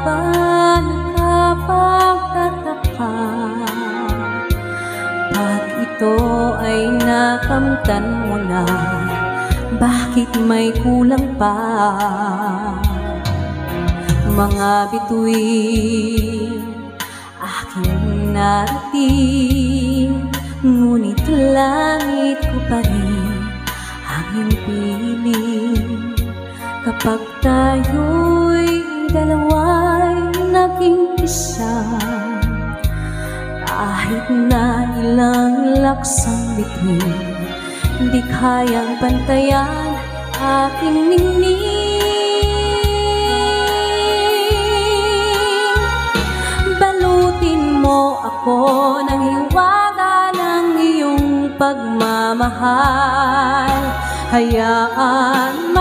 ba nakapagtataka? Pag ito ay nakamtan mo na, bakit may kulang pa? Mga bituin aking narating, ngunit langit ko pa rin ang iyong piling. Kapag tayo'y dalawa'y naging isa, kahit na ilang laksang bituin, di kayang pantayan aking ningning. Balutin mo ako ng hiwaga ng iyong pagmamahal, hayaan